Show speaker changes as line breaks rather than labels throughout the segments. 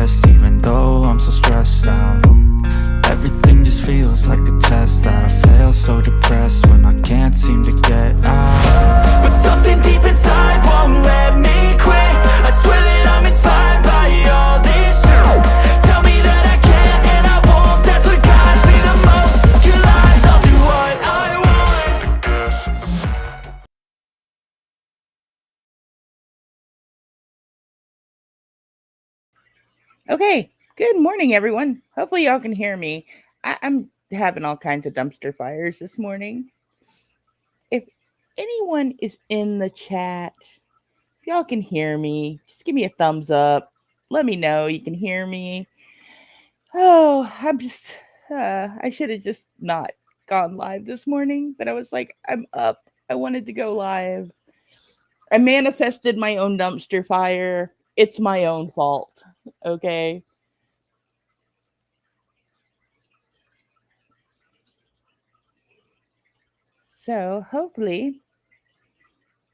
rest, even though I'm so stressed out. Everything just feels like a test that I fail, so depressed when I can't seem to get out. But something deep inside won't let me quit. I swear that I'm inspired by all this shit. Tell me that I can't and I won't, that's what guides me the most. Your lies, I'll do what I want.
Okay, good morning, everyone. Hopefully, y'all can hear me. I'm having all kinds of dumpster fires this morning. If anyone is in the chat, if y'all can hear me, just give me a thumbs up. Let me know you can hear me. Oh, I should have just not gone live this morning, but I was like, I'm up. I wanted to go live. I manifested my own dumpster fire. It's my own fault. Okay. So hopefully,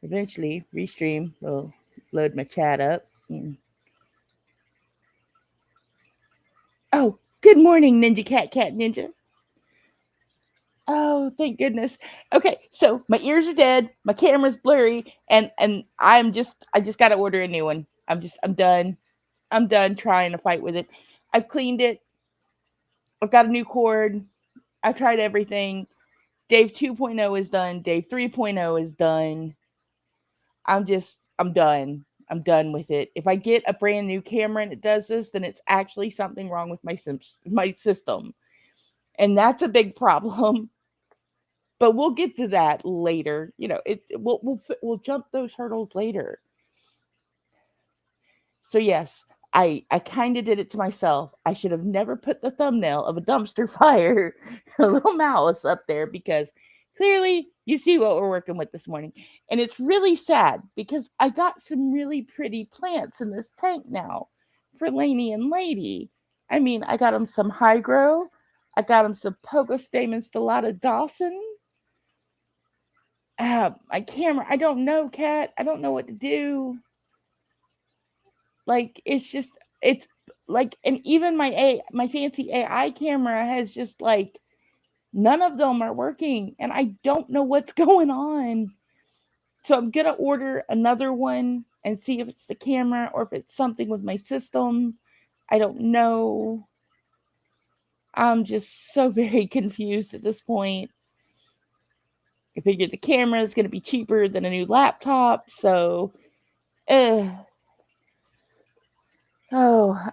eventually, Restream will load my chat up. Oh, good morning, Ninja Cat Ninja. Oh, thank goodness. Okay, so my ears are dead, my camera's blurry, and I just got to order a new one. I'm done. I'm done trying to fight with it. I've cleaned it. I've got a new cord. I've tried everything. Dave 2.0 is done. Dave 3.0 is done. I'm done. I'm done with it. If I get a brand new camera and it does this, then it's actually something wrong with my system. And that's a big problem. But we'll get to that later. You know, we'll jump those hurdles later. So yes, I kind of did it to myself. I should have never put the thumbnail of a dumpster fire, a little mouse up there, because clearly you see what we're working with this morning. And it's really sad because I got some really pretty plants in this tank now for Lainey and Lady. I mean, I got them some hygro. I got them some Pogostem Installata Dawson. My camera, I don't know, Cat. I don't know what to do. Like it's like, and even my fancy AI camera has just like none of them are working, and I don't know what's going on. So I'm gonna order another one and see if it's the camera or if it's something with my system. I don't know. I'm just so very confused at this point. I figured the camera is going to be cheaper than a new laptop, so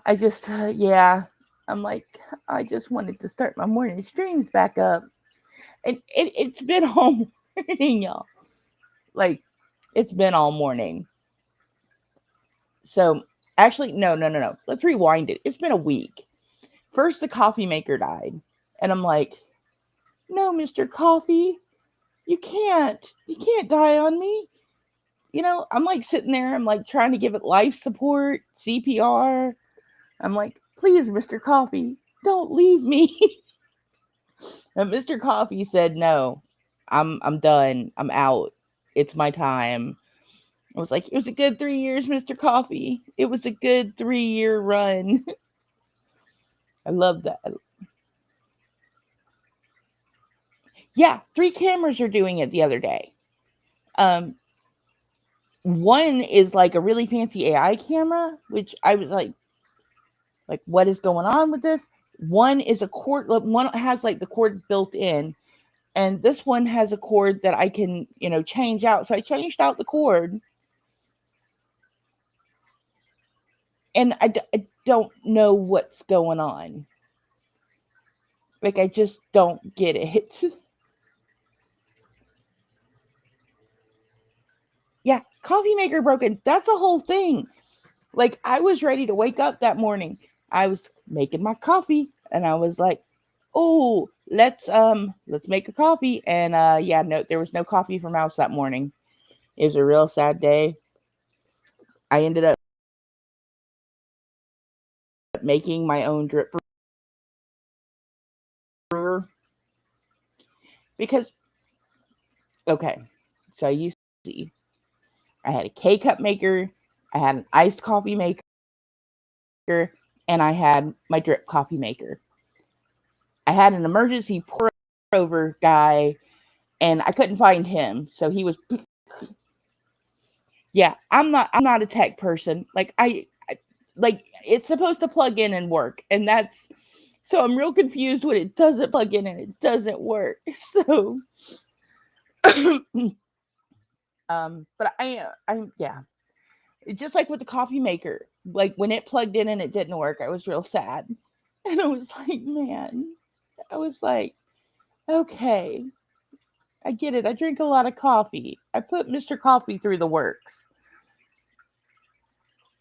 I just yeah. I'm like, I just wanted to start my morning streams back up. And it's been all morning, y'all. Like, it's been all morning. So, actually, no. Let's rewind it. It's been a week. First, the coffee maker died. And I'm like, no, Mr. Coffee, you can't. You can't die on me. You know, I'm like sitting there. I'm like trying to give it life support, CPR. I'm like, please, Mr. Coffee, don't leave me. And Mr. Coffee said, no, I'm done. I'm out. It's my time. I was like, it was a good 3 years, Mr. Coffee. It was a good 3-year run. I love that. Yeah, 3 cameras are doing it the other day. One is like a really fancy AI camera, which I was like, what is going on with this? One is a cord. One has like the cord built in, and this one has a cord that I can, change out. So I changed out the cord, and I don't know what's going on. Like, I just don't get it. Yeah, coffee maker broken. That's a whole thing. Like, I was ready to wake up that morning. I was making my coffee, and I was like, "Oh, let's make a coffee." And yeah, no, there was no coffee from house that morning. It was a real sad day. I ended up making my own drip brewer because, okay, so you see, I had a K-cup maker, I had an iced coffee maker, and I had my drip coffee maker. I had an emergency pour over guy, and I couldn't find him, so he was. Yeah, I'm not a tech person. Like it's supposed to plug in and work, and that's so I'm real confused when it doesn't plug in and it doesn't work. So, but I yeah, just like with the coffee maker, like when it plugged in and it didn't work, I was real sad, and I was like, man, I was like, okay, I get it. I drink a lot of coffee. I put Mr. Coffee through the works.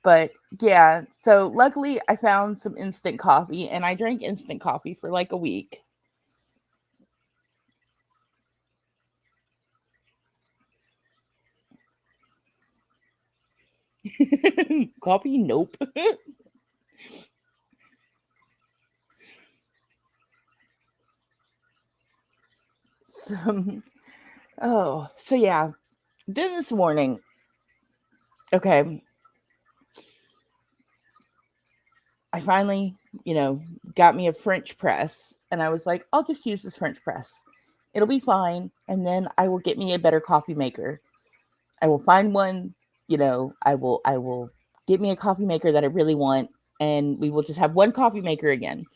But yeah, so luckily I found some instant coffee and I drank instant coffee for like a week. Coffee? Nope. so, so yeah. Then this morning, okay, I finally, got me a French press and I was like, I'll just use this French press. It'll be fine. And then I will get me a better coffee maker. I will find one, I will get me a coffee maker that I really want and we will just have one coffee maker again.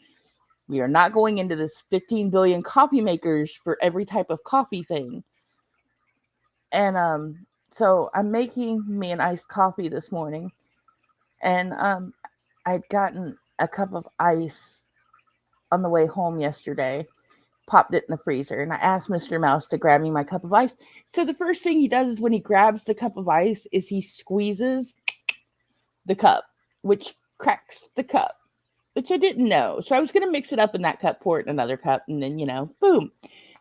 We are not going into this 15 billion coffee makers for every type of coffee thing. And so I'm making me an iced coffee this morning and I'd gotten a cup of ice on the way home yesterday, popped it in the freezer, and I asked Mr. Mouse to grab me my cup of ice. So the first thing he does is when he grabs the cup of ice is he squeezes the cup, which cracks the cup, which I didn't know. So I was going to mix it up in that cup, pour it in another cup, and then, boom.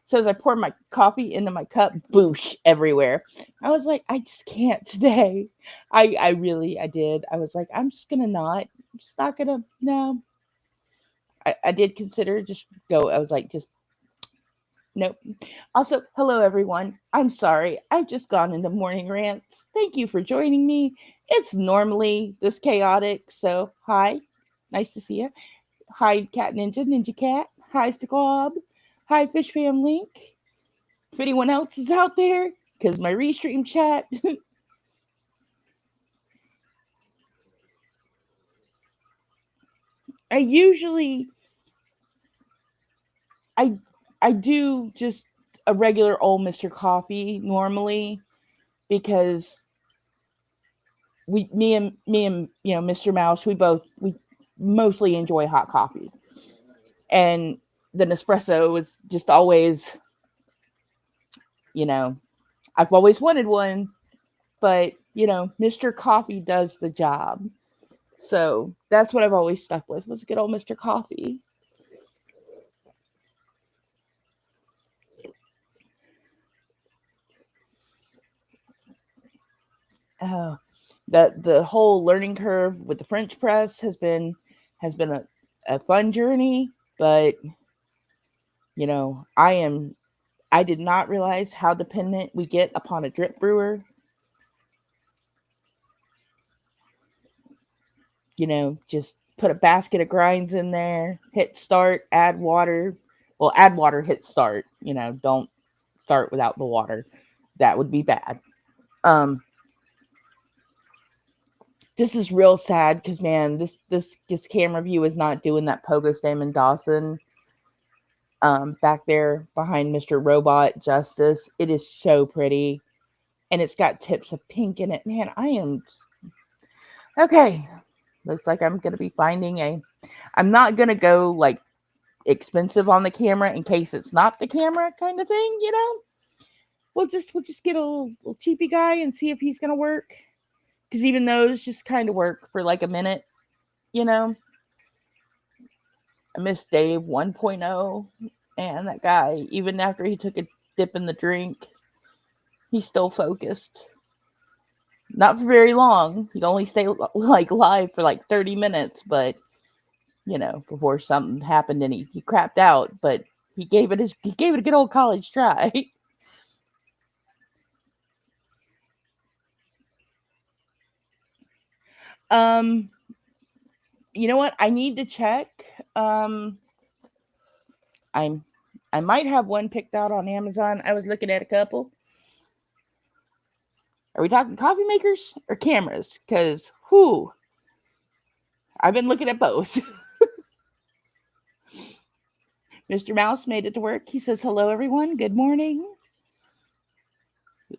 So as I pour my coffee into my cup, boosh everywhere. I was like, I just can't today. I did. I was like, I'm just not gonna, no. I did consider just go. I was like, just nope. Also, hello everyone. I'm sorry. I've just gone into morning rants. Thank you for joining me. It's normally this chaotic, so hi. Nice to see you. Hi, Cat Ninja, Ninja Cat. Hi, Squab. Hi, Fish Fam Link. If anyone else is out there, because my restream chat, I usually I I do just a regular old Mr. Coffee normally because me and Mr. Mouse we mostly enjoy hot coffee and the Nespresso is just always you know I've always wanted one, but Mr. Coffee does the job. So that's what I've always stuck with was good old Mr. Coffee. Oh, the whole learning curve with the French press has been a fun journey, but I did not realize how dependent we get upon a drip brewer. Just put a basket of grinds in there, hit start, add water. Well, add water, hit start. Don't start without the water. That would be bad. Um, this is real sad because man, this camera view is not doing that pogo stem and Dawson back there behind Mr. Robot Justice. It is so pretty. And it's got tips of pink in it. Man, I am okay. Looks like I'm gonna be finding a I'm not gonna go like expensive on the camera in case it's not the camera kind of thing. We'll just get a little cheapy guy and see if he's gonna work. Because even those just kind of work for like a minute, you know. I miss Dave 1.0, and that guy, even after he took a dip in the drink, he's still focused. Not for very long. He'd only stay like live for like 30 minutes, but before something happened and he crapped out. But he gave it a good old college try. um, You know what? I need to check. Um, I'm I might have one picked out on Amazon. I was looking at a couple. Are we talking coffee makers or cameras? Because whoo, I've been looking at both. Mr. Mouse made it to work. He says, "Hello, everyone. Good morning."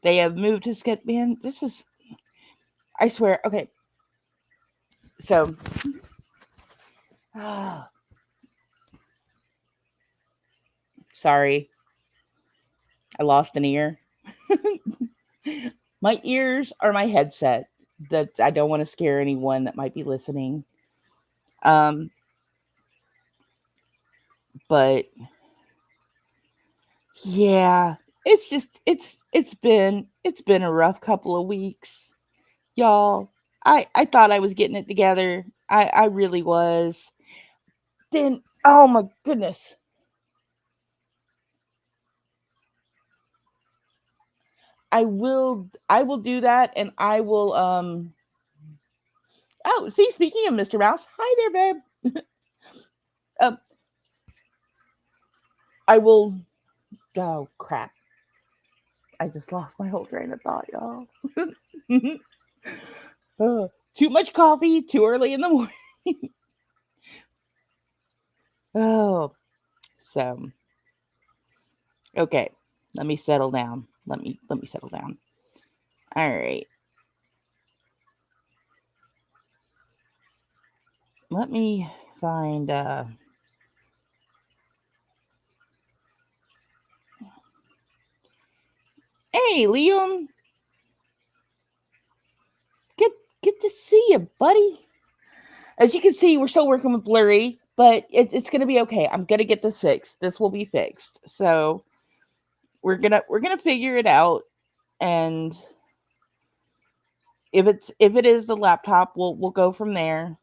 They have moved his sketch man. This is, I swear. Okay, so sorry, I lost an ear. My ears are my headset. That I don't want to scare anyone that might be listening. Um, but yeah, it's just it's been a rough couple of weeks, y'all. I thought I was getting it together. I really was. Then oh my goodness, I will do that, and I will Oh, see, speaking of Mr. Mouse, hi there, babe. Um, I will. Oh crap! I just lost my whole train of thought, y'all. Too much coffee, too early in the morning. Oh, so okay. Let me settle down. Let me settle down. All right. Let me find. Hey, Liam. Good. Good to see you, buddy. As you can see, we're still working with blurry, but it's gonna be okay. I'm gonna get this fixed. This will be fixed. So we're gonna figure it out, and if it is the laptop, we'll go from there.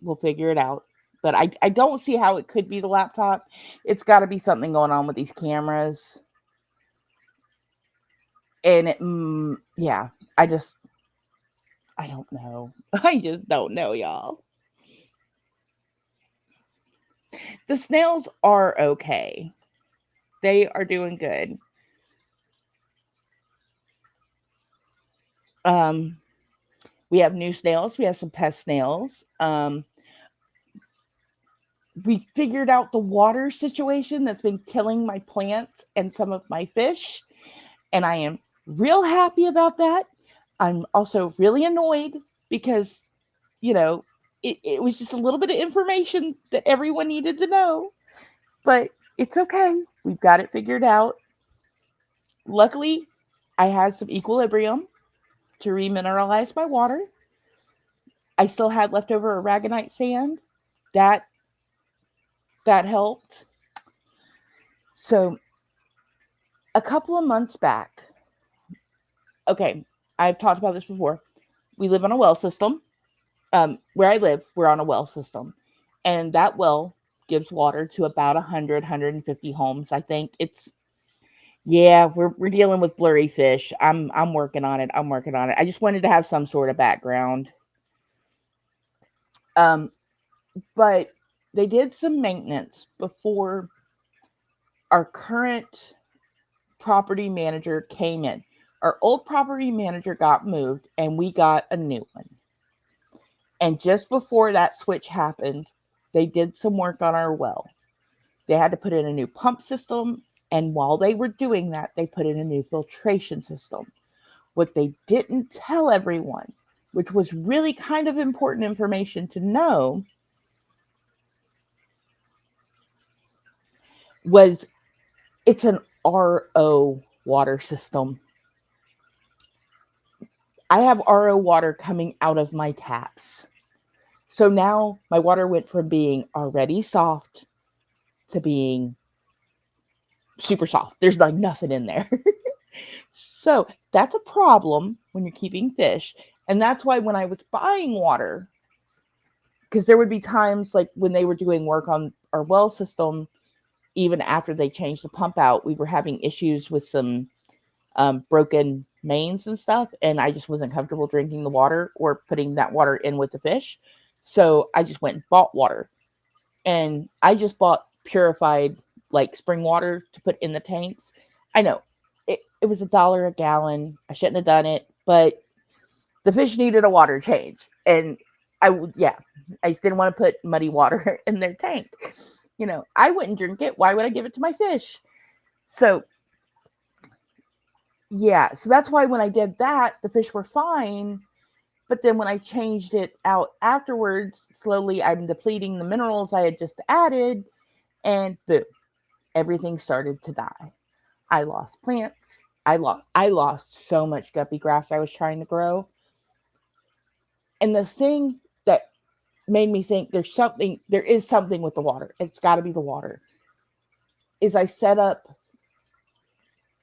We'll figure it out. But I don't see how it could be the laptop. It's got to be something going on with these cameras. And yeah, I don't know. I just don't know, y'all. The snails are okay. They are doing good. Um, we have new snails. We have some pest snails. We figured out the water situation that's been killing my plants and some of my fish, and I am real happy about that. I'm also really annoyed because, you know, it was just a little bit of information that everyone needed to know, but it's okay. We've got it figured out. Luckily, I had some equilibrium to remineralize my water. I still had leftover aragonite sand. That that helped. So, a couple of months back, okay, I've talked about this before. We live on a well system. Where I live, we're on a well system, and that well gives water to about 100, homes. I think it's yeah, we're dealing with blurry fish. I'm working on it. I'm working on it. I just wanted to have some sort of background. Um, but they did some maintenance before our current property manager came in. Our old property manager got moved, and we got a new one. And just before that switch happened, they did some work on our well. They had to put in a new pump system. And while they were doing that, they put in a new filtration system. What they didn't tell everyone, which was really kind of important information to know, was it's an RO water system. I have RO water coming out of my taps. So now my water went from being already soft to being super soft. There's like nothing in there. So that's a problem when you're keeping fish. And that's why when I was buying water, because there would be times like when they were doing work on our well system, even after they changed the pump out, we were having issues with some broken mains and stuff, and I just wasn't comfortable drinking the water or putting that water in with the fish. So I just went and bought water, and I just bought purified like spring water to put in the tanks. I know it was $1 a gallon. I shouldn't have done it, but the fish needed a water change, and yeah, I just didn't want to put muddy water in their tank. I wouldn't drink it. Why would I give it to my fish? So yeah, so that's why when I did that, the fish were fine. But then when I changed it out afterwards, slowly I'm depleting the minerals I had just added, and boom, everything started to die. I lost plants. I lost so much guppy grass I was trying to grow. And the thing that made me think there is something with the water. It's got to be the water. Is I set up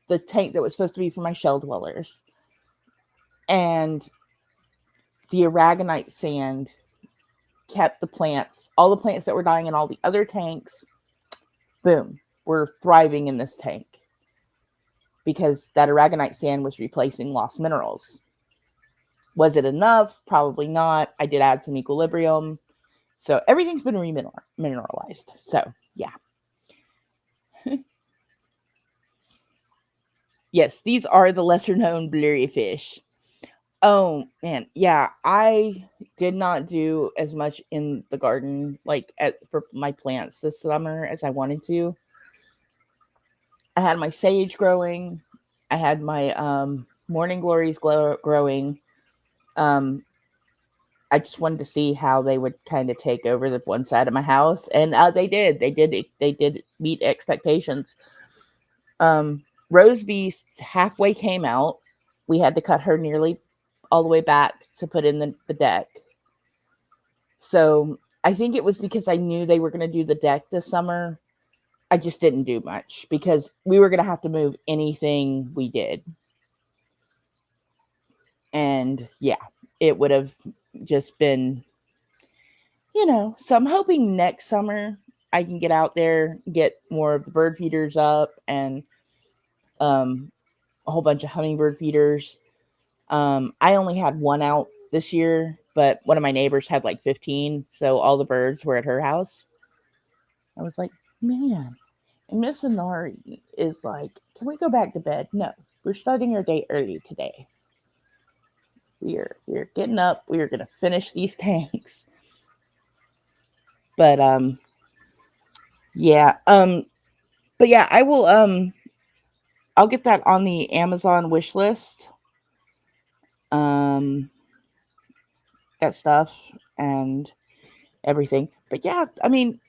the tank that was supposed to be for my shell dwellers, and the aragonite sand kept all the plants that were dying in all the other tanks, boom, were thriving in this tank because that aragonite sand was replacing lost minerals. Was it enough? Probably not. I did add some equilibrium. So everything's been remineralized. So yeah. Yes, these are the lesser known blurry fish. Oh man, yeah, I did not do as much in the garden for my plants this summer as I wanted to. I had my sage growing. I had my morning glories growing. Um, I just wanted to see how they would kind of take over the one side of my house, and they did. They did meet expectations. Rose Beast halfway came out. We had to cut her nearly all the way back to put in the deck. So I think it was because I knew they were going to do the deck this summer. I just didn't do much because we were going to have to move anything we did. And yeah, it would have just been, so I'm hoping next summer I can get out there, get more of the bird feeders up, and a whole bunch of hummingbird feeders. I only had one out this year, but one of my neighbors had like 15, so all the birds were at her house. I was like, man. And Miss Inari is like, can we go back to bed? No, we're starting our day early today. We're getting up. We are gonna finish these tanks. But yeah, but yeah, I will I'll get that on the Amazon wish list. Um, that stuff and everything. But yeah, I mean,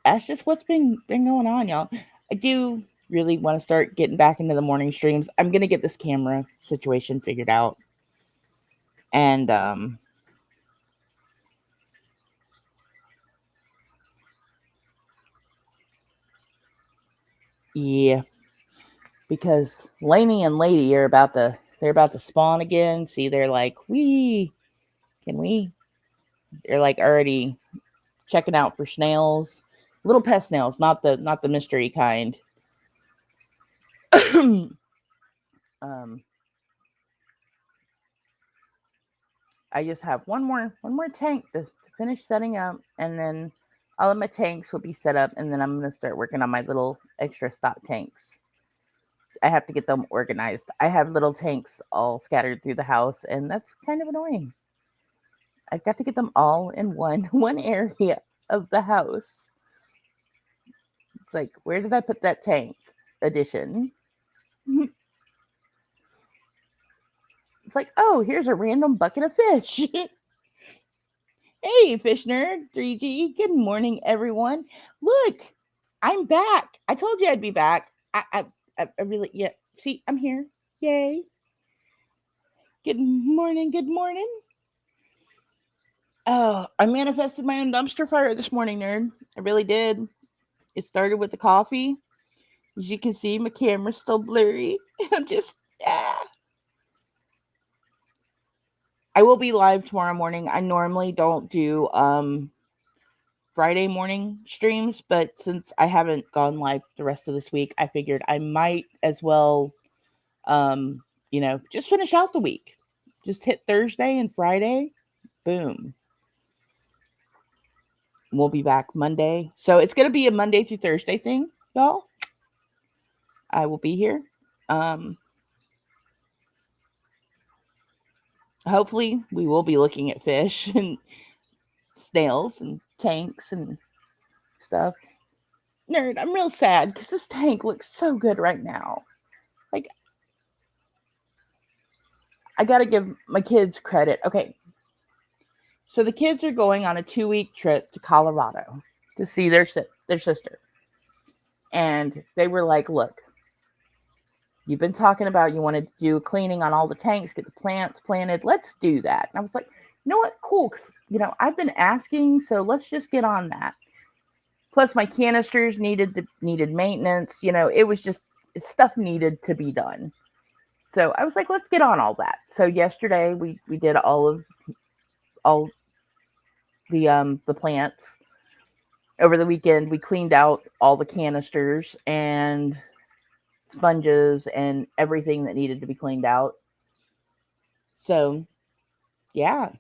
that's just what's been going on, y'all. I do really want to start getting back into the morning streams. I'm gonna get this camera situation figured out, and yeah, because Lainey and Lady are they're about to spawn again. See, they're like, can we? They're like already checking out for snails, little pest snails, not the mystery kind. um, I just have one more tank to finish setting up, and then all of my tanks will be set up, and then I'm gonna start working on my little extra stock tanks. I have to get them organized. I have little tanks all scattered through the house, and that's kind of annoying. I've got to get them all in one area of the house. It's like, where did I put that tank addition? It's like, oh, here's a random bucket of fish. Hey, fish nerd 3G. Good morning, everyone. Look, I'm back. I told you I'd be back. I really, yeah. See, I'm here. Yay. Good morning. Good morning. Oh, I manifested my own dumpster fire this morning, nerd. I really did. It started with the coffee. As you can see, my camera's still blurry. I'm just, ah. I will be live tomorrow morning. I normally don't do Friday morning streams, but since I haven't gone live the rest of this week, I figured I might as well Just finish out the week. Just hit Thursday and Friday. Boom. We'll be back Monday. So it's going to be a Monday through Thursday thing, y'all. I will be here. Um, Hopefully, we will be looking at fish and snails and tanks and stuff. Nerd, I'm real sad because this tank looks so good right now. Like, I got to give my kids credit. Okay, so the kids are going on a 2-week trip to Colorado to see their sister. And they were like, look, you've been talking about you want to do cleaning on all the tanks, get the plants planted. Let's do that. And I was like, you know what? Cool. I've been asking, so let's just get on that. Plus, my canisters needed maintenance. It was just stuff needed to be done. So I was like, let's get on all that. So yesterday we did all the plants. Over the weekend we cleaned out all the canisters and sponges and everything that needed to be cleaned out. So, yeah.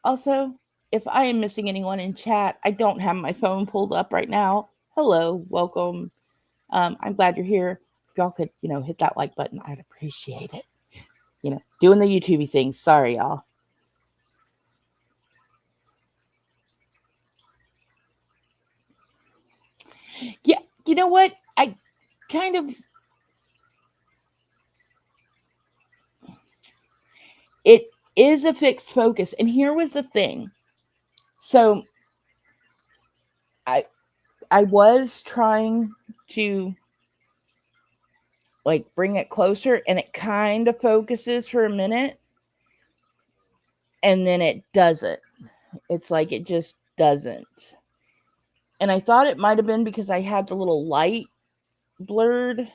Also, if I am missing anyone in chat, I don't have my phone pulled up right now. Hello, welcome. I'm glad you're here. If y'all could, hit that like button, I'd appreciate it. Doing the YouTubey thing. Sorry, y'all. Yeah, you know what? I kind of it is a fixed focus. And here was the thing. So I was trying to like bring it closer and it kind of focuses for a minute and then it doesn't. It's like it just doesn't. And I thought it might have been because I had the little light blurred.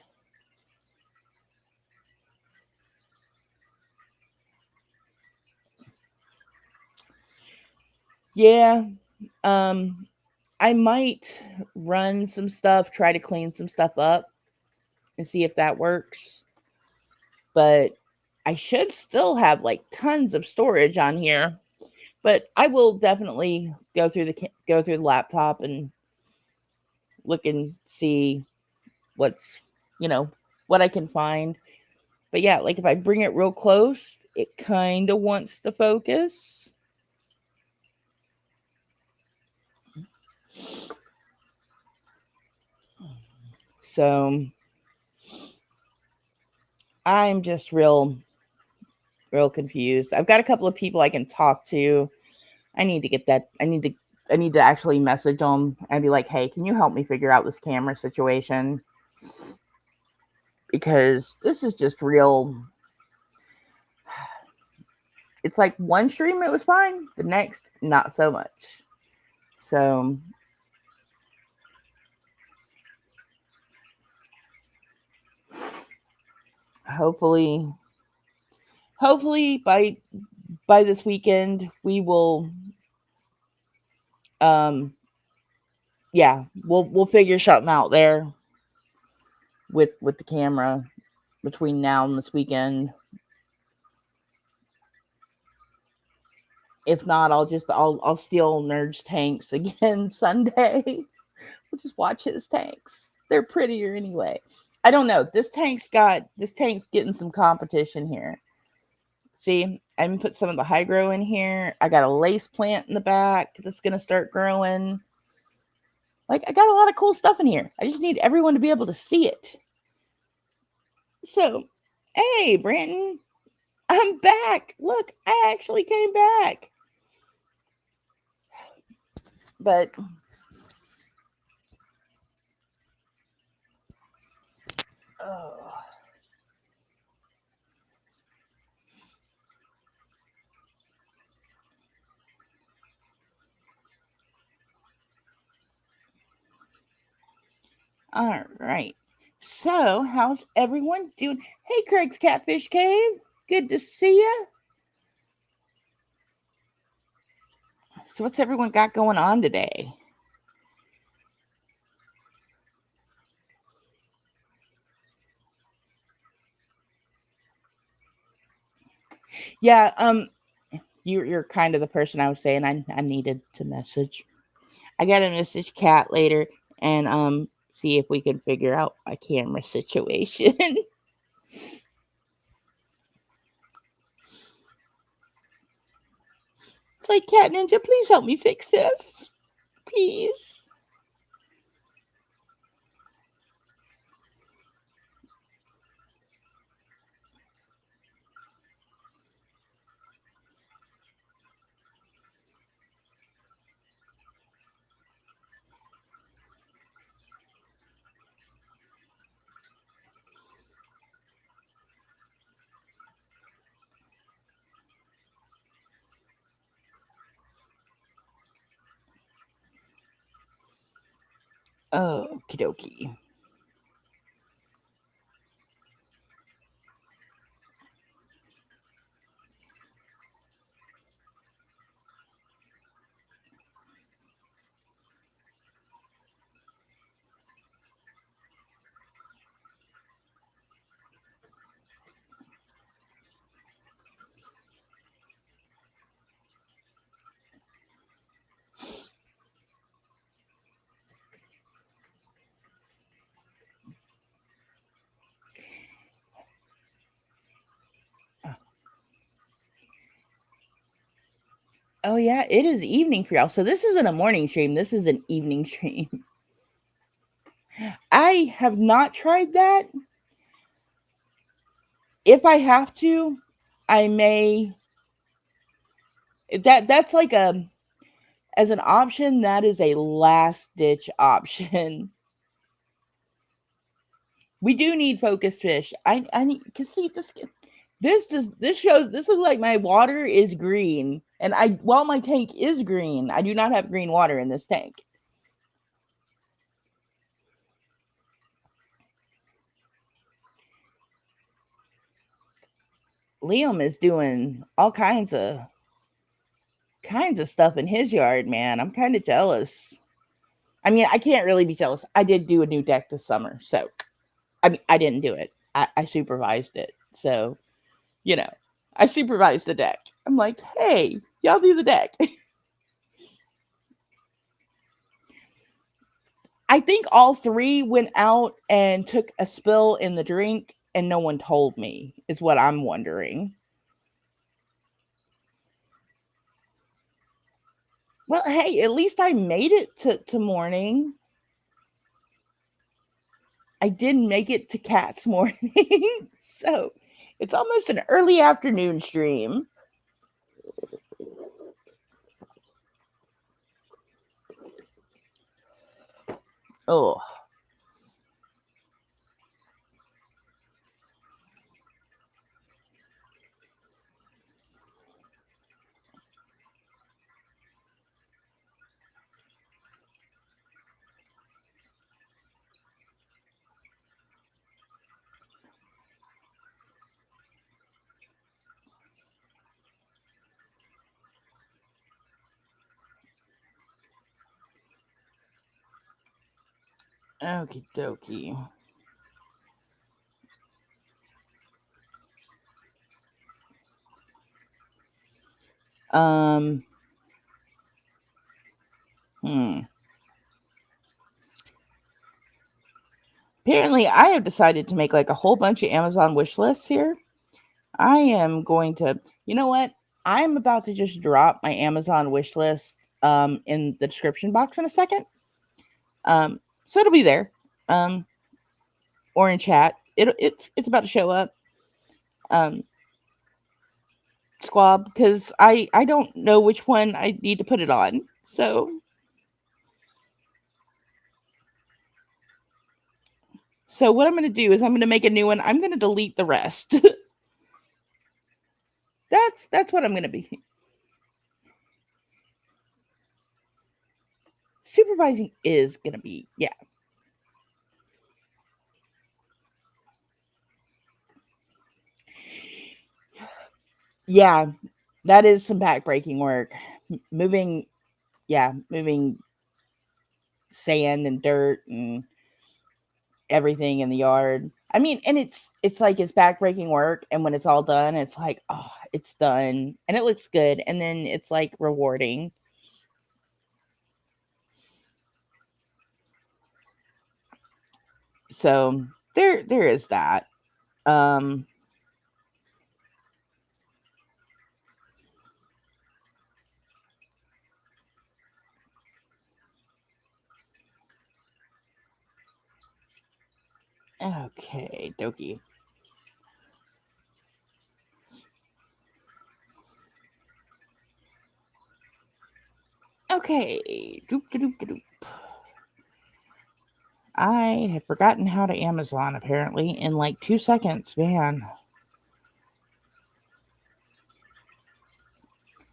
Yeah. I might run some stuff, try to clean some stuff up and see if that works. But I should still have like tons of storage on here. But I will definitely go through the laptop and look and see what's, what I can find. But yeah, like if I bring it real close, it kind of wants to focus. So I'm just real confused. I've got a couple of people I can talk to. I need to get that. I need to actually message them and be like, hey, can you help me figure out this camera situation? Because this is just real. It's like one stream it was fine, the next not so much. So hopefully by this weekend we will we'll figure something out there with the camera between now and this weekend. If not, I'll steal Nerd's tanks again Sunday. We'll just watch his tanks. They're prettier anyway. I don't know. This tank's getting some competition here. See, I even put some of the hydro in here. I got a lace plant in the back that's gonna start growing. Like, I got a lot of cool stuff in here. I just need everyone to be able to see it. So, hey, Branton, I'm back. Look, I actually came back. But all right. So, how's everyone doing? Hey, Craig's Catfish Cave. Good to see you. So, what's everyone got going on today? Yeah, you're kind of the person I was saying I needed to message. I gotta message Kat later and see if we can figure out my camera situation. It's like, Cat Ninja, please help me fix this. Please. Okie dokie. Oh yeah, it is evening for y'all. So this isn't a morning stream. This is an evening stream. I have not tried that. If I have to, I may. That's like a as an option. That is a last ditch option. We do need focused fish. I need cause see this shows this looks like my water is green, and while my tank is green, I do not have green water in this tank. Liam is doing all kinds of stuff in his yard, man. I'm kind of jealous. I mean, I can't really be jealous. I did do a new deck this summer, so I mean, I didn't do it. I supervised it, so you know, I supervised the deck. I'm like, hey, y'all do the deck. I think all three went out and took a spill in the drink, and no one told me. Is what I'm wondering. Well, hey, at least I made it to morning. I didn't make it to Cat's morning. So it's almost an early afternoon stream. Oh, okie dokie. Um, hmm. Apparently, I have decided to make like a whole bunch of Amazon wish lists here. I am going to, you know what? I'm about to just drop my Amazon wish list in the description box in a second. So it'll be there. Um, or in chat. It's about to show up. Um, Squab, because I don't know which one I need to put it on. So what I'm going to do is I'm going to make a new one. I'm going to delete the rest. That's what I'm going to be. Supervising is going to be, yeah. Yeah, that is some backbreaking work. Moving, yeah, moving sand and dirt and everything in the yard. I mean, and it's like it's backbreaking work, and when it's all done, it's like, oh, it's done, and it looks good, and then it's like rewarding. So there is that. Um, okay, dokie. Okay, doop doop doop. I had forgotten how to Amazon apparently in like 2 seconds, man.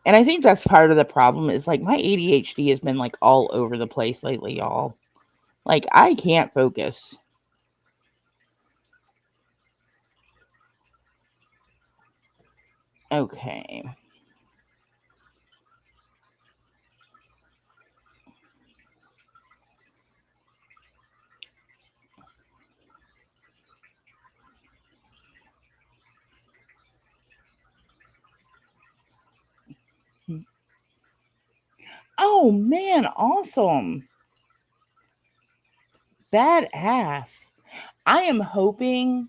And I think that's part of the problem is like my ADHD has been like all over the place lately, y'all. Like I can't focus. Okay. Oh man, awesome. Badass. I am hoping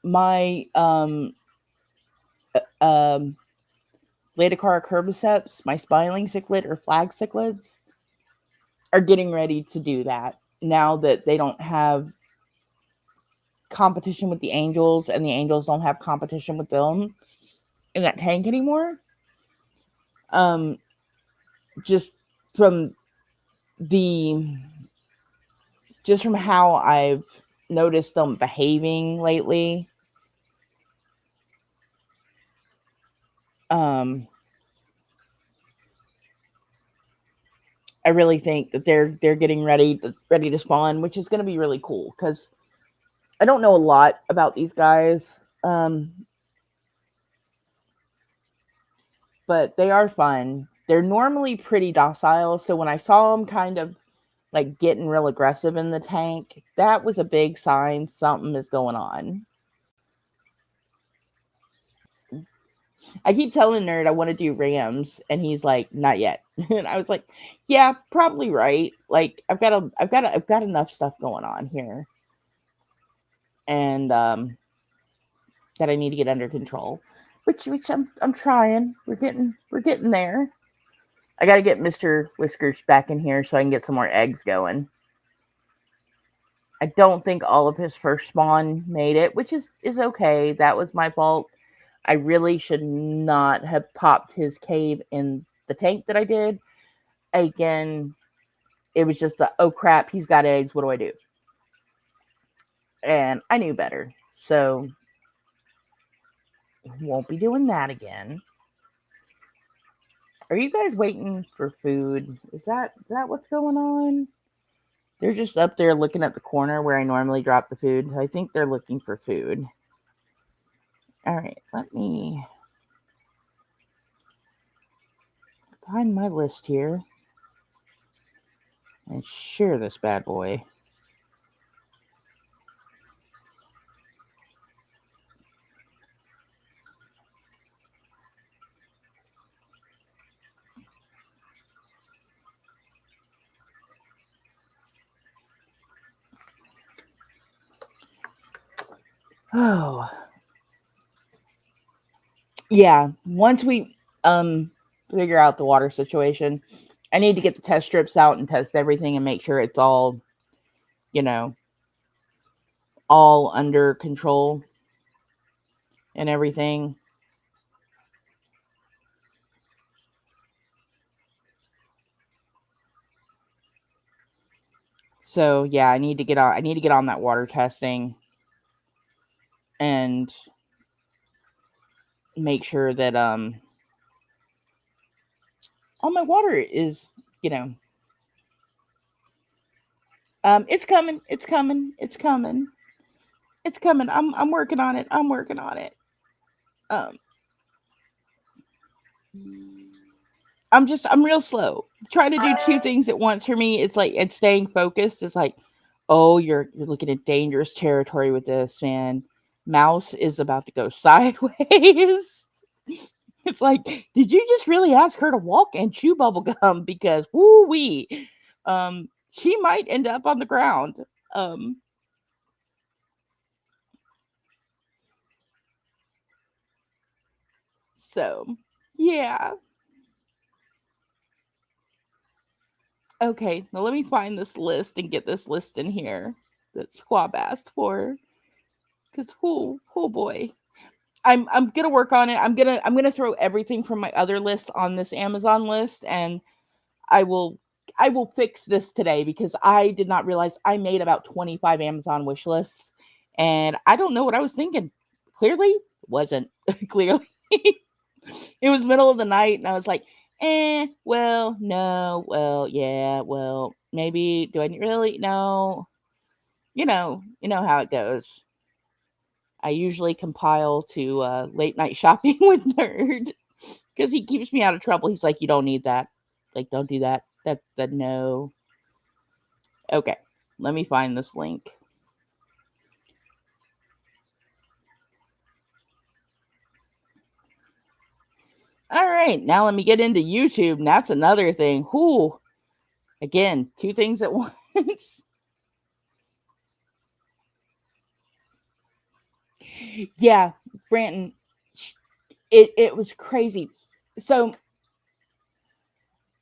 my um Laeticara curbiceps, my spiling cichlid or flag cichlids are getting ready to do that now that they don't have competition with the angels and the angels don't have competition with them in that tank anymore. Um just from the just from how I've noticed them behaving lately. Um I really think that they're getting ready to spawn, which is going to be really cool because I don't know a lot about these guys, but they are fun. They're normally pretty docile, so when I saw them kind of like getting real aggressive in the tank, that was a big sign something is going on. I keep telling Nerd I want to do Rams, and he's like, "Not yet." And I was like, "Yeah, probably right. Like, I've got enough stuff going on here, and that I need to get under control." Which I'm trying. We're getting there. I got to get Mr. Whiskers back in here so I can get some more eggs going. I don't think all of his first spawn made it, which is okay. That was my fault. I really should not have popped his cave in the tank that I did. Again, it was just the, oh crap, he's got eggs. What do I do? And I knew better. So won't be doing that again. Are you guys waiting for food? Is that what's going on? They're just up there looking at the corner where I normally drop the food. I think they're looking for food. All right, let me find my list here and share this bad boy. Oh, yeah. Once we figure out the water situation, I need to get the test strips out and test everything and make sure it's all, you know, all under control and everything. So yeah, I need to get on that water testing and make sure that all my water is, you know, it's coming, it's coming, it's coming, it's coming. I'm working on it. I'm working on it. Um I'm real slow. Trying to do two things at once for me, it's like, it's staying focused. It's like, Oh, you're looking at dangerous territory with this, man. Mouse is about to go sideways. It's like, did you just really ask her to walk and chew bubble gum? Because woo wee, she might end up on the ground. Um, so yeah. Okay, now let me find this list and get this list in here that Squab asked for. Cause oh boy, I'm gonna work on it. I'm gonna throw everything from my other list on this Amazon list, and I will I will fix this today because I did not realize I made about 25 Amazon wish lists, and I don't know what I was thinking. Clearly, wasn't clearly. It was middle of the night, and I was like, well, no, well, yeah, well, maybe. Do I really? No, you know how it goes. I usually compile to late night shopping with Nerd because he keeps me out of trouble. He's like, you don't need that. Like, don't do that. That no. Okay, let me find this link. All right, now let me get into YouTube. And that's another thing. Whoo. Again, two things at once. Yeah, Branton, it was crazy. So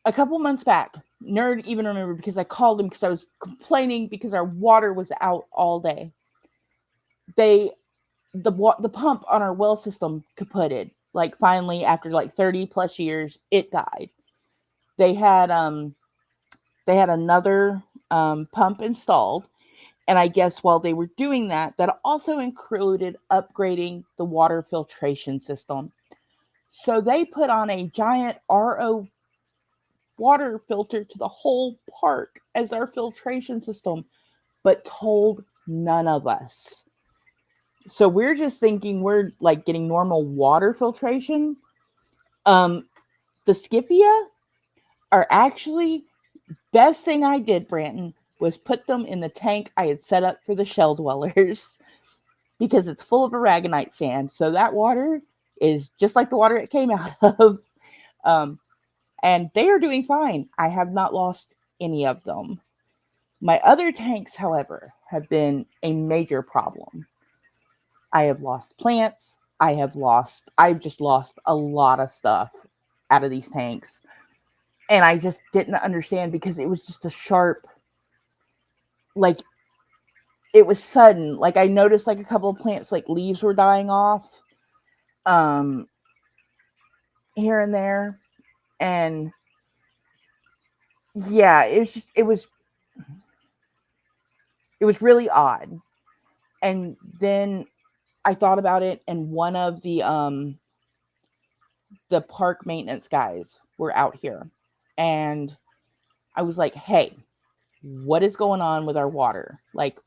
a couple months back, Nerd even remembered because I called him because I was complaining because our water was out all day. They the pump on our well system kaputted. Like finally, after like 30 plus years, it died. They had they had another pump installed, and I guess while they were doing that, that also included upgrading the water filtration system. So they put on a giant RO water filter to the whole park as our filtration system, but told none of us. So we're just thinking we're like getting normal water filtration. Um, the Scipia are actually best thing I did, Branton, was put them in the tank I had set up for the shell dwellers because it's full of aragonite sand. So that water is just like the water it came out of. Um, and they are doing fine. I have not lost any of them. My other tanks, however, have been a major problem. I have lost plants. I've just lost a lot of stuff out of these tanks. And I just didn't understand because it was just a sharp, like, it was sudden. Like, I noticed, like, a couple of plants, like, leaves were dying off um, here and there. And yeah, it was really odd. And then I thought about it, and one of the park maintenance guys were out here, and I was like, "Hey, what is going on with our water? Like,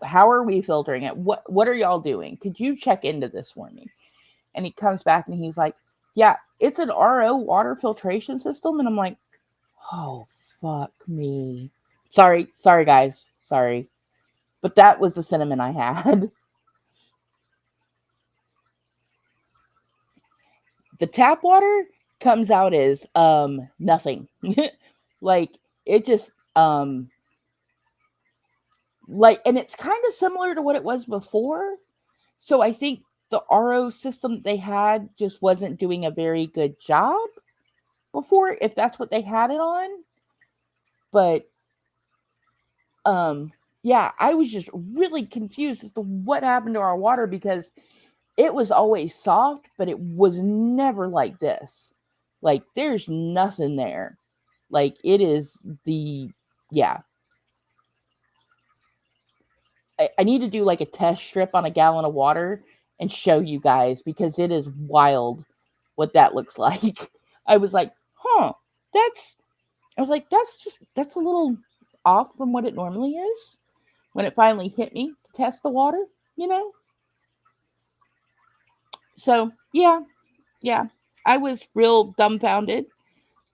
how are we filtering it? What are y'all doing? Could you check into this for me?" And he comes back and he's like, "Yeah, it's an RO water filtration system." And I'm like, "Oh, fuck me. Sorry guys. Sorry." But that was the sentiment I had. The tap water comes out as nothing. Like it just like, and it's kind of similar to what it was before. So I think the RO system they had just wasn't doing a very good job before, if that's what they had it on. But yeah, I was just really confused as to what happened to our water because it was always soft, but it was never like this. Like there's nothing there. Like it is the yeah. I need to do like a test strip on a gallon of water and show you guys because it is wild what that looks like. I was like, huh, that's I was like, that's a little off from what it normally is when it finally hit me to test the water, you know? So yeah. I was real dumbfounded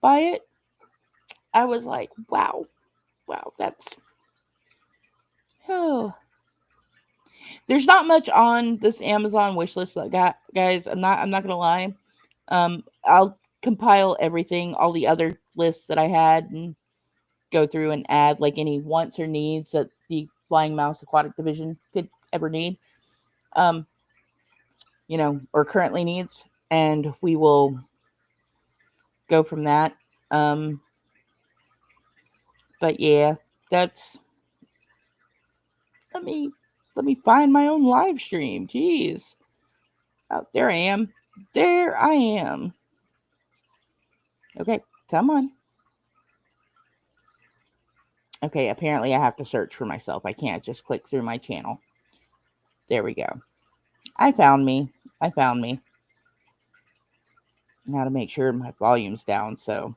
by it. I was like, wow, that's There's not much on this Amazon wish list, guys. I'm not gonna lie. I'll compile everything, all the other lists that I had, and go through and add like any wants or needs that the Flying Mouse Aquatic Division could ever need, um, or currently needs, and we will go from that. Um, but yeah, that's let me let me find my own live stream. Jeez, oh, there I am. There I am. Okay, come on. Okay, apparently I have to search for myself. I can't just click through my channel. There we go. I found me. I found me. Now to make sure my volume's down. So,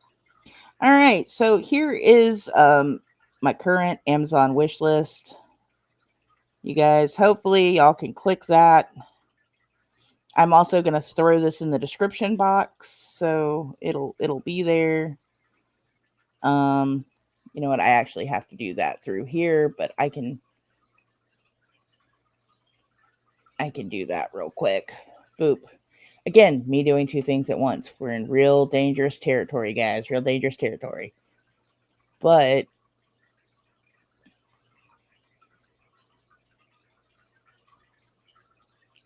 all right. So here is my current Amazon wish list. You guys, hopefully y'all can click that. I'm also going to throw this in the description box, so it'll be there. You know what? I actually have to do that through here, but I can do that real quick. Boop. Again, me doing two things at once. We're in real dangerous territory, guys. Real dangerous territory. But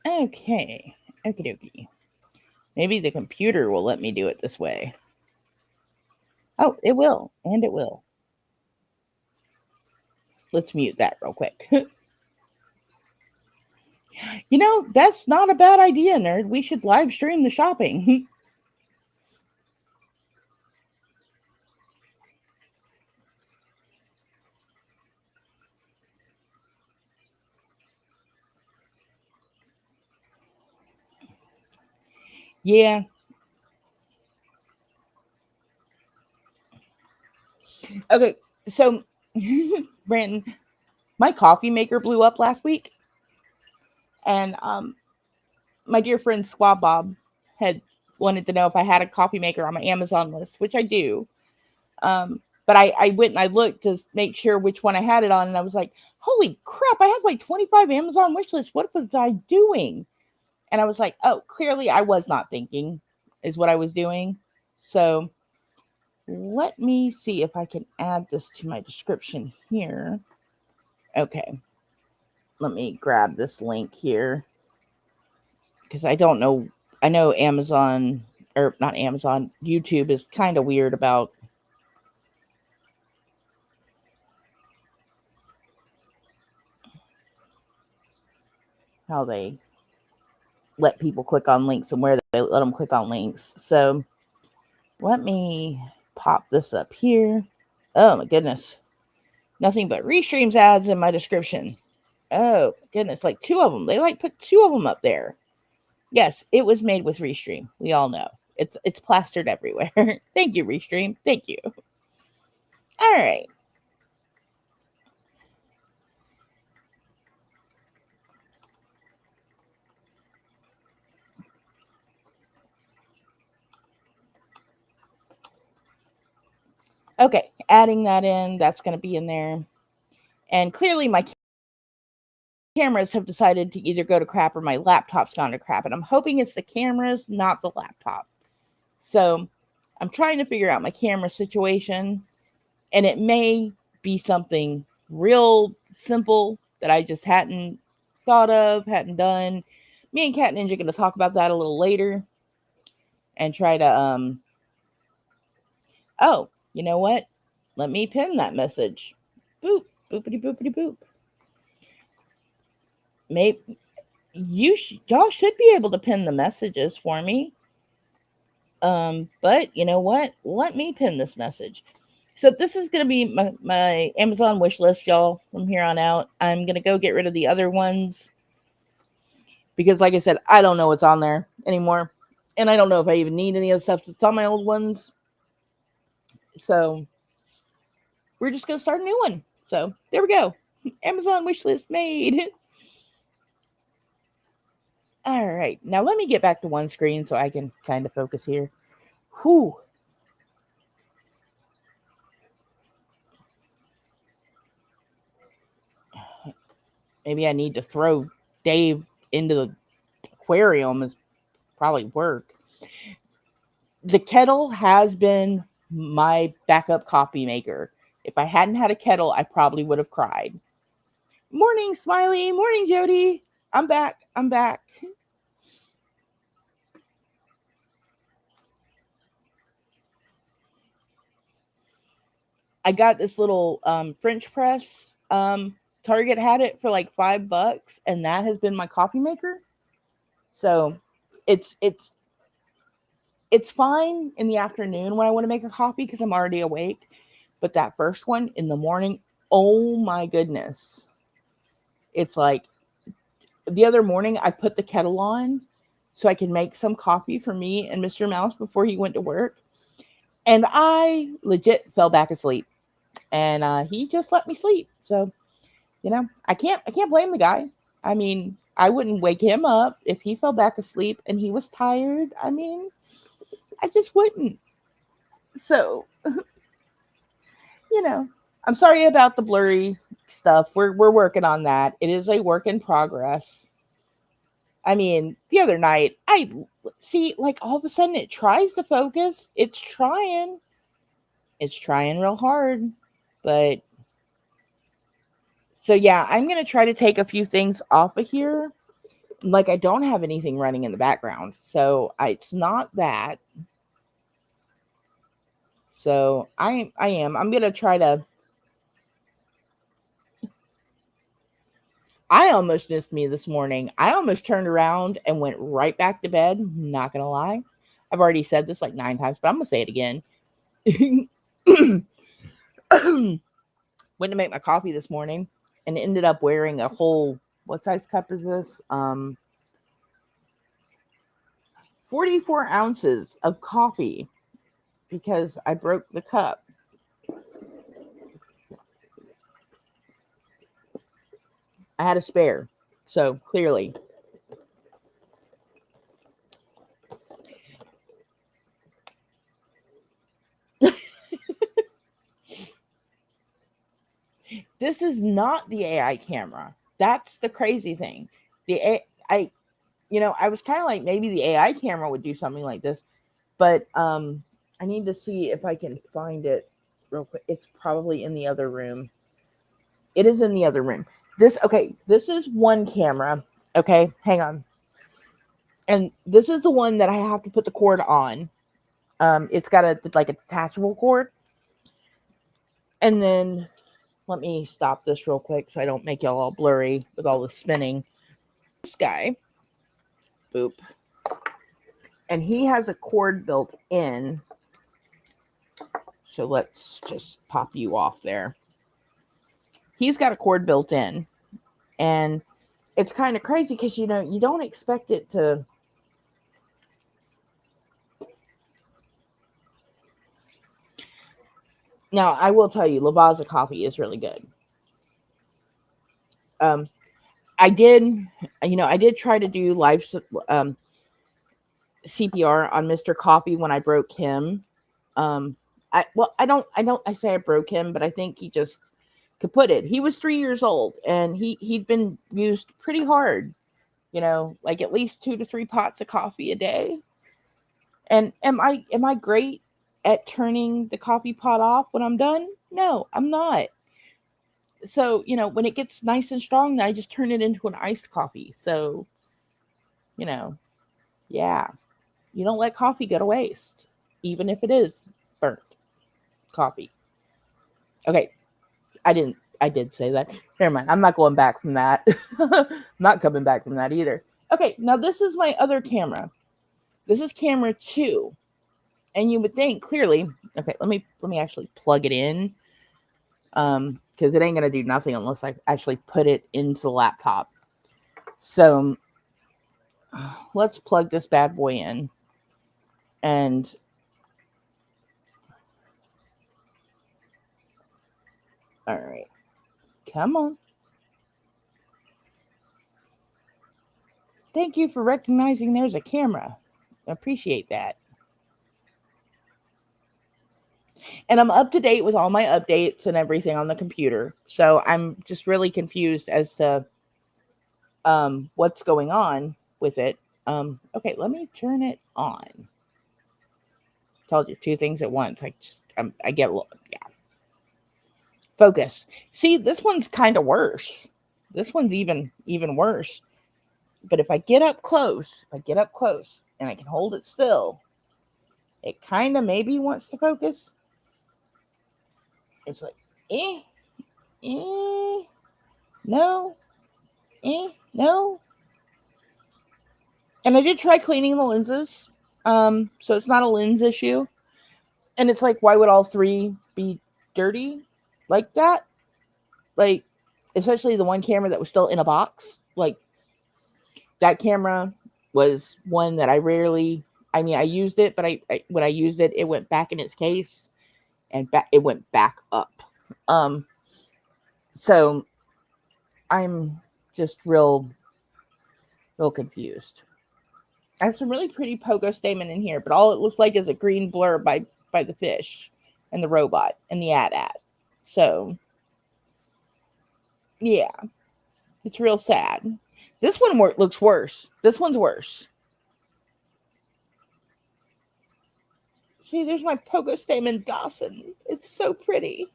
okay. Okie dokie. Maybe the computer will let me do it this way. Oh, it will. And it will. Let's mute that real quick. That's not a bad idea, nerd. We should live stream the shopping. Yeah. Okay. So, Brandon, my coffee maker blew up last week, and my dear friend Squab Bob had wanted to know if I had a coffee maker on my Amazon list, which I do. But I went and I looked to make sure which one I had it on, and I was like, holy crap, I have like 25 Amazon wish lists. What was I doing? And I was like, oh, clearly I was not thinking, is what I was doing. So let me see if I can add this to my description here. Okay. Let me grab this link here because I don't know. I know Amazon, or not Amazon, YouTube is kind of weird about how they let people click on links and where they let them click on links. So let me pop this up here. Oh my goodness. Nothing but Restreams ads in my description. Oh goodness, like two of them. They like put two of them up there. Yes, it was made with Restream. We all know. It's plastered everywhere. Thank you, Restream. Thank you. All right. Okay, adding that in, that's going to be in there. And clearly my cameras have decided to either go to crap or my laptop's gone to crap. And I'm hoping it's the cameras, not the laptop. So I'm trying to figure out my camera situation. And it may be something real simple that I just hadn't thought of, hadn't done. Me and Cat Ninja are going to talk about that a little later and try to, oh, you know what? Let me pin that message. Boop, boopity boopity boop. Maybe y'all should be able to pin the messages for me. But you know what? Let me pin this message. So this is going to be my Amazon wish list, y'all, from here on out. I'm going to go get rid of the other ones because, like I said, I don't know what's on there anymore. And I don't know if I even need any of the stuff that's on my old ones. So we're just going to start a new one. So there we go. Amazon wish list made. All right. Now let me get back to one screen so I can kind of focus here. Whew. Maybe I need to throw Dave into the aquarium is probably work. The kettle has been my backup coffee maker. If I hadn't had a kettle, I probably would have cried. Morning, Smiley. Morning, Jody. I'm back. I'm back. I got this little French press. Target had it for like $5, and that has been my coffee maker. So it's it's it's fine in the afternoon when I want to make a coffee because I'm already awake. But that first one in the morning, oh my goodness. It's like the other morning I put the kettle on so I can make some coffee for me and Mr. Mouse before he went to work. And I legit fell back asleep. And he just let me sleep. So, I can't blame the guy. I mean, I wouldn't wake him up if he fell back asleep and he was tired. I mean, I just wouldn't. So, you know, I'm sorry about the blurry stuff. We're working on that. It is a work in progress. I mean, the other night, I see like all of a sudden it tries to focus. It's trying. It's trying real hard. But so yeah, I'm going to try to take a few things off of here. Like I don't have anything running in the background. So it's not that. So I am. I'm going to try to. I almost missed me this morning. I almost turned around and went right back to bed. Not going to lie. I've already said this like 9 times, but I'm going to say it again. Went to make my coffee this morning and ended up wearing a whole, what size cup is this? 44 ounces of coffee because I broke the cup. I had a spare. So clearly. This is not the AI camera. That's the crazy thing. I was kind of like maybe the AI camera would do something like this, but I need to see if I can find it real quick. It's probably in the other room. It is in the other room. This is one camera. Okay, hang on. And this is the one that I have to put the cord on. It's got a detachable cord. And then let me stop this real quick so I don't make y'all all blurry with all the spinning. This guy, boop, and he has a cord built in. So let's just pop you off there. He's got a cord built in, and it's kind of crazy because you don't expect it to. Now I will tell you, Lavazza coffee is really good. I did try to do live CPR on Mr. Coffee when I broke him. I say I broke him, but I think he just kaput it. He was 3 years old and he'd been used pretty hard, like at least 2 to 3 pots of coffee a day. And am I great at turning the coffee pot off when I'm done? No, I'm not. So, when it gets nice and strong, then I just turn it into an iced coffee. So, yeah, you don't let coffee go to waste, even if it is burnt coffee. Okay, I did say that. Never mind. I'm not going back from that. I'm not coming back from that either. Okay, now this is my other camera. This is camera 2. And you would think clearly, okay, let me actually plug it in. Because it ain't gonna do nothing unless I actually put it into the laptop. So let's plug this bad boy in. And all right. Come on. Thank you for recognizing there's a camera. I appreciate that. And I'm up to date with all my updates and everything on the computer. So I'm just really confused as to what's going on with it. Okay, let me turn it on. Told you two things at once. I get a little, yeah. Focus. See, this one's kind of worse. This one's even worse. But if I get up close, and I can hold it still, it kind of maybe wants to focus. It's like, eh, no, no. And I did try cleaning the lenses, so it's not a lens issue. And it's like, why would all three be dirty like that? Like, especially the one camera that was still in a box. Like, that camera was one that I rarely. I mean, I used it, but when I used it, it went back in its case, and it went back up. So I'm just real confused. I have some really pretty pogo statement in here, but all it looks like is a green blur by the fish and the robot and the AT-AT. So yeah, it's real sad. This one looks worse. This one's worse. See, there's my pogo statement Dawson. It's so pretty.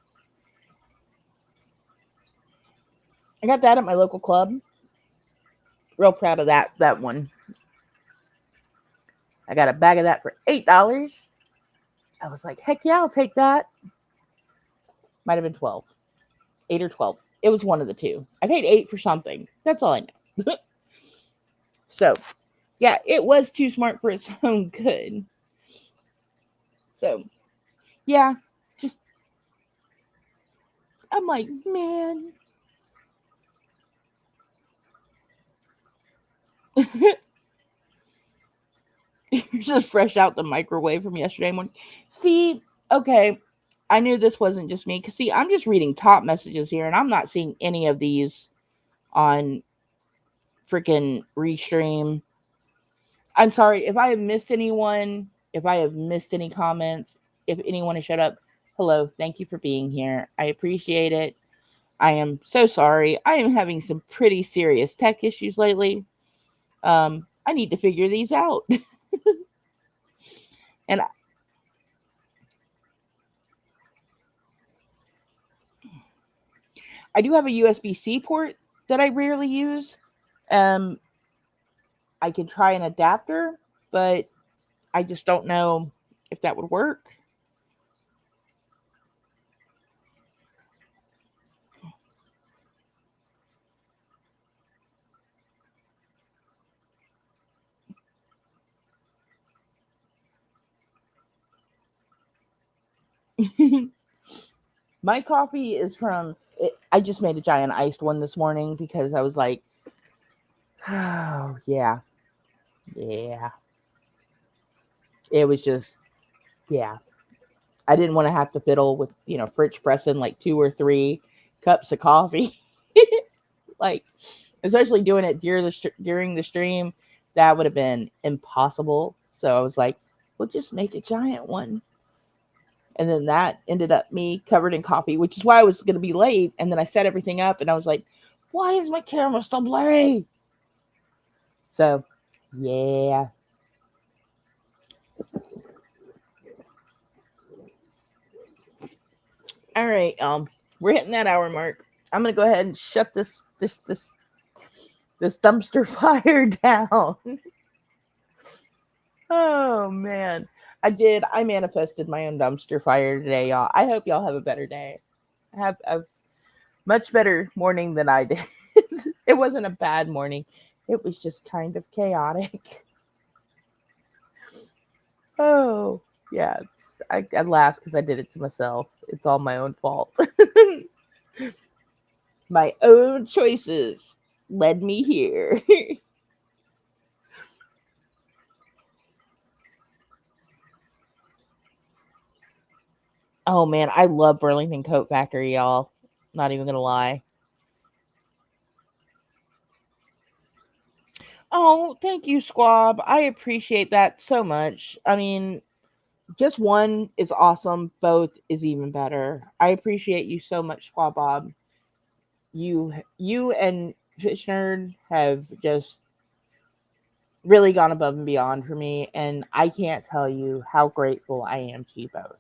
I got that at my local club. Real proud of that one. I got a bag of that for $8. I was like, heck yeah, I'll take that. Might have been 12. 8 or 12. It was one of the two. I paid 8 for something. That's all I know. So, yeah, it was too smart for its own good. So, yeah, just, I'm like, man. Just fresh out the microwave from yesterday morning. See, okay, I knew this wasn't just me. Because, see, I'm just reading top messages here, and I'm not seeing any of these on freaking Restream. I'm sorry if I have missed anyone, if I have missed any comments, if anyone has shut up. Hello, thank you for being here. I appreciate it. I am so sorry. I am having some pretty serious tech issues lately. I need to figure these out. And I do have a USB-C port that I rarely use. I can try an adapter, but I just don't know if that would work. My coffee is from. I just made a giant iced one this morning because I was like, oh yeah. It was just, yeah. I didn't want to have to fiddle with French pressing like 2 or 3 cups of coffee, like especially doing it during the stream. That would have been impossible. So I was like, we'll just make a giant one. And then that ended up me covered in coffee, which is why I was going to be late. And then I set everything up and I was like, why is my camera still blurry? So, yeah. All right, we're hitting that hour mark. I'm going to go ahead and shut this dumpster fire down. Oh, man. I manifested my own dumpster fire today, y'all. I hope y'all have a better day. Have a much better morning than I did. It wasn't a bad morning. It was just kind of chaotic. Oh, yeah. I laugh because I did it to myself. It's all my own fault. My own choices led me here. Oh man, I love Burlington Coat Factory, y'all. Not even gonna lie. Oh, thank you, Squab. I appreciate that so much. I mean, just one is awesome. Both is even better. I appreciate you so much, Squab Bob. You and Fish Nerd have just really gone above and beyond for me, and I can't tell you how grateful I am to you both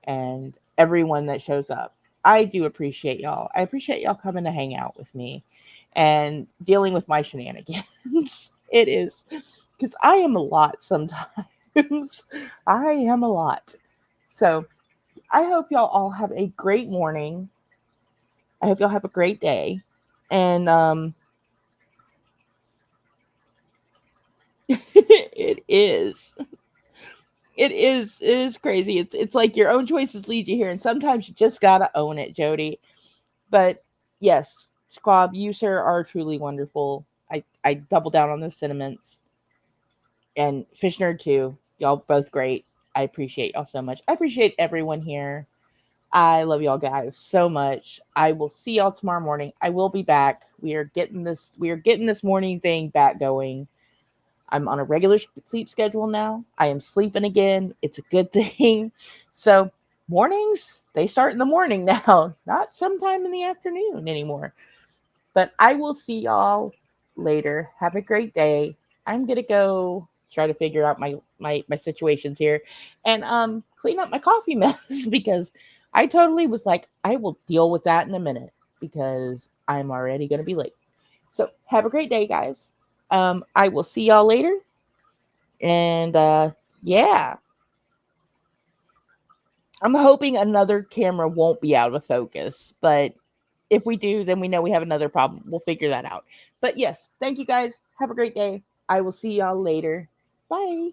and everyone that shows up. I do appreciate y'all. I appreciate y'all coming to hang out with me and dealing with my shenanigans. It is because I am a lot sometimes. I am a lot. So I hope y'all all have a great morning. I hope y'all have a great day. And it is. It is crazy. It's like your own choices lead you here, and sometimes you just gotta own it, Jody. But yes, Squab, you sir are truly wonderful. I double down on those sentiments. And Fish Nerd too. Y'all both great. I appreciate y'all so much. I appreciate everyone here. I love y'all guys so much. I will see y'all tomorrow morning. I will be back. We are getting this morning thing back going. I'm on a regular sleep schedule now. I am sleeping again. It's a good thing. So, mornings, they start in the morning now, not sometime in the afternoon anymore. But I will see y'all later. Have a great day. I'm going to go try to figure out my situations here and clean up my coffee mess because I totally was like I will deal with that in a minute because I'm already going to be late. So, have a great day, guys. I will see y'all later. And yeah, I'm hoping another camera won't be out of focus. But if we do, then we know we have another problem. We'll figure that out. But yes, thank you guys. Have a great day. I will see y'all later. Bye.